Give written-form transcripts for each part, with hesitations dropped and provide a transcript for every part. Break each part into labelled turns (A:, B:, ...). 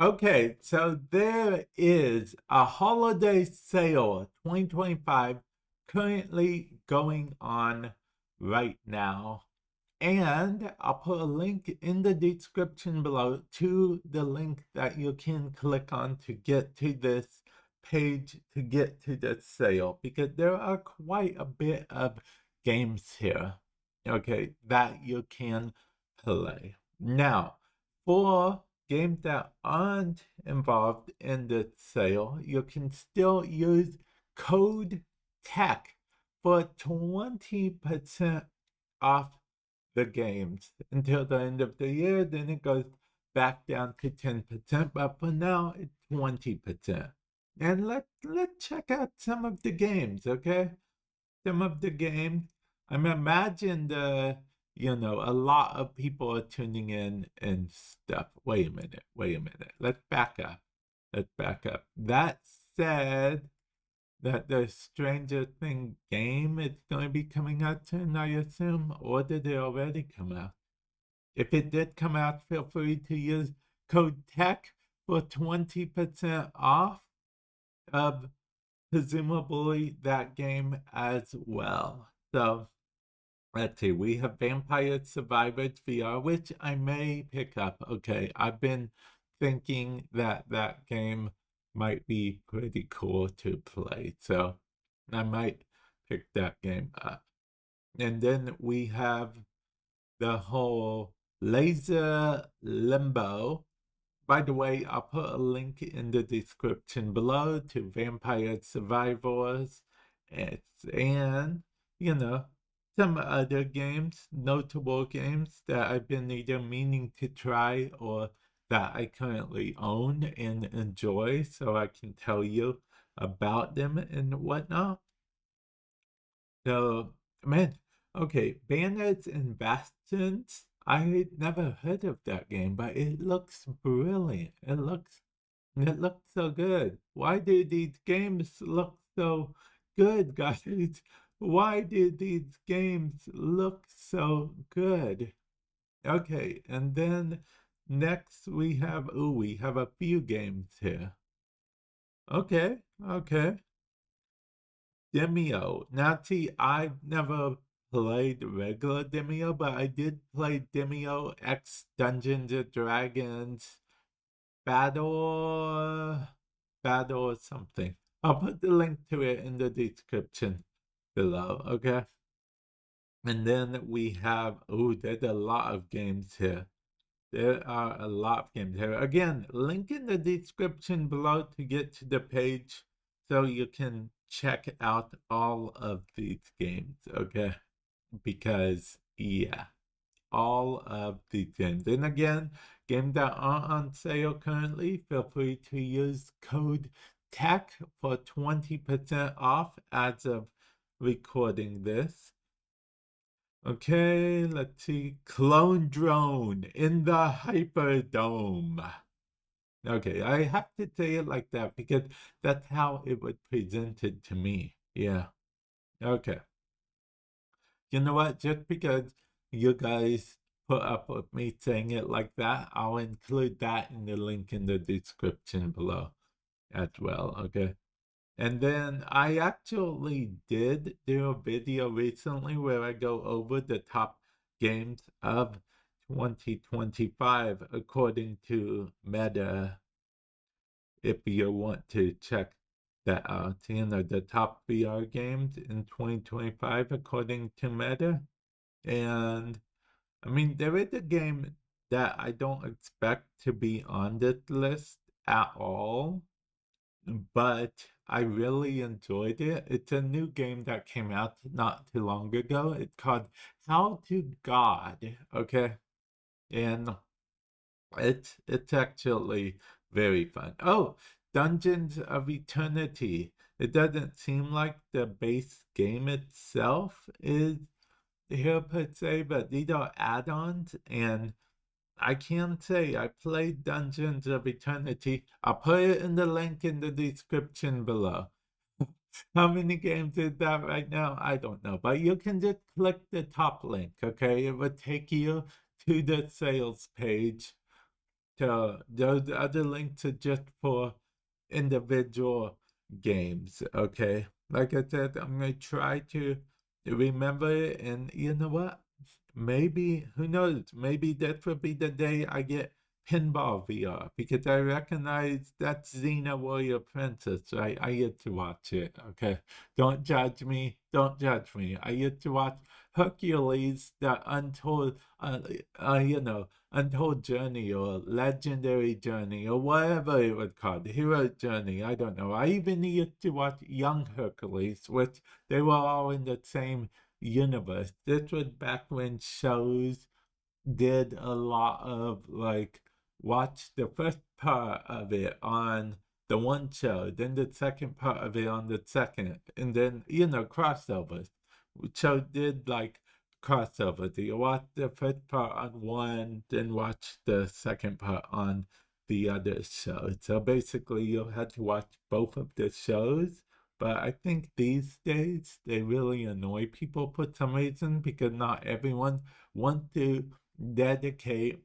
A: Okay, so there is a holiday sale 2025 currently going on right now. And I'll put a link in the description below to the link that you can click on to get to this page to get to the sale because there are quite a bit of games here, okay, that you can play. Now, for games that aren't involved in the sale, you can still use code TECH for 20% off the games until the end of the year. Then it goes back down to 10%, but for now it's 20%. And let's check out some of the games, okay? Some of the games. I'm imagine a lot of people are tuning in and stuff. Wait a minute, wait a minute. Let's back up. Let's back up. That said, that the Stranger Thing game is going to be coming out soon, I assume, or did it already come out? If it did come out, feel free to use code TECH for 20% off of presumably that game as well. So let's see, we have Vampire Survivors VR, which I may pick up. Okay, I've been thinking that that game might be pretty cool to play, so I might pick that game up. And then we have the whole Laser Limbo. By the way, I'll put a link in the description below to Vampire Survivors. And, you know, some other games, notable games that I've been either meaning to try or that I currently own and enjoy so I can tell you about them and whatnot. So, man, okay, Bandits and Bastions. I never heard of that game, but it looks brilliant. It looks so good. Why do these games look so good, guys? Why do these games look so good? Okay, and then next we have a few games here. Okay, okay. Demio. Now, see, I've never played regular Demio, but I did play Demio X Dungeons and Dragons Battle, Battle something. I'll put the link to it in the description below, okay? And then we have, oh, there's a lot of games here. There are a lot of games here. Again, link in the description below to get to the page so you can check out all of these games, okay? Because, yeah, all of these games. And again, games that are on sale currently, feel free to use code TECH for 20% off as of recording this. Okay, let's see. Clone Drone in the Hyperdome. Okay, I have to say it like that because that's how it was presented to me. Yeah. Okay. You know what? Just because you guys put up with me saying it like that, I'll include that in the link in the description below as well. Okay. And then I actually did do a video recently where I go over the top games of 2025 according to Meta. If you want to check that out, the top VR games in 2025 according to Meta. And I mean, there is a game that I don't expect to be on this list at all, but I really enjoyed it. It's a new game that came out not too long ago. It's called How to God, okay? And it's actually very fun. Oh, Dungeons of Eternity. It doesn't seem like the base game itself is here per se, but these are add-ons, and I can say I played Dungeons of Eternity. I'll put it in the link in the description below. How many games is that right now? I don't know, but you can just click the top link, okay? It will take you to the sales page those other links are just for individual games, okay? Like I said, I'm going to try to remember it, and you know what? Maybe, who knows? Maybe that will be the day I get Pinball VR, because I recognize that's Xena Warrior Princess, right? I get to watch it, okay? Don't judge me. Don't judge me. I get to watch Hercules, the Untold Journey or Legendary Journey or whatever it was called, Hero Journey, I don't know. I even used to watch Young Hercules, which they were all in the same universe. This was back when shows did a lot of like watch the first part of it on the one show, then the second part of it on the second, and then crossovers. So did like crossover. Do you watch the first part on one, then watch the second part on the other show? So basically, you'll have to watch both of the shows. But I think these days they really annoy people for some reason, because not everyone wants to dedicate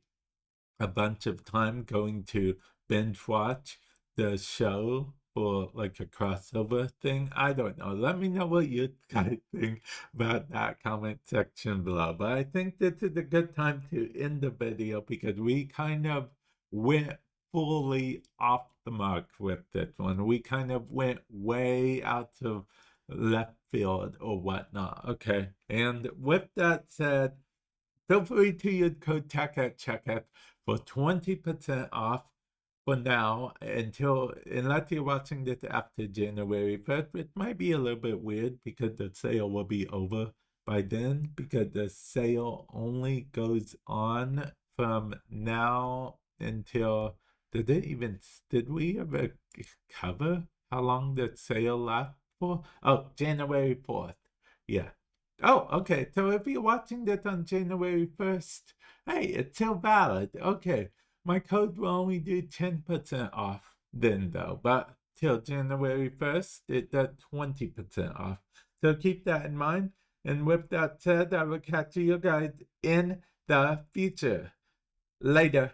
A: a bunch of time going to binge watch the show for like a crossover thing. I don't know. Let me know what you guys think about that comment section below. But I think this is a good time to end the video, because we kind of went fully off the mark with this one. We kind of went way out of left field or whatnot. Okay. And with that said, feel free to use code TECH at checkout for 20% off for now, unless you're watching this after January 1st, which might be a little bit weird because the sale will be over by then, because the sale only goes on from now until, did we ever cover how long the sale lasts for? Oh, January 4th. Yeah. Oh, okay. So if you're watching this on January 1st, hey, it's still valid. Okay. My code will only do 10% off then, though. But till January 1st, it does 20% off. So keep that in mind. And with that said, I will catch you guys in the future. Later.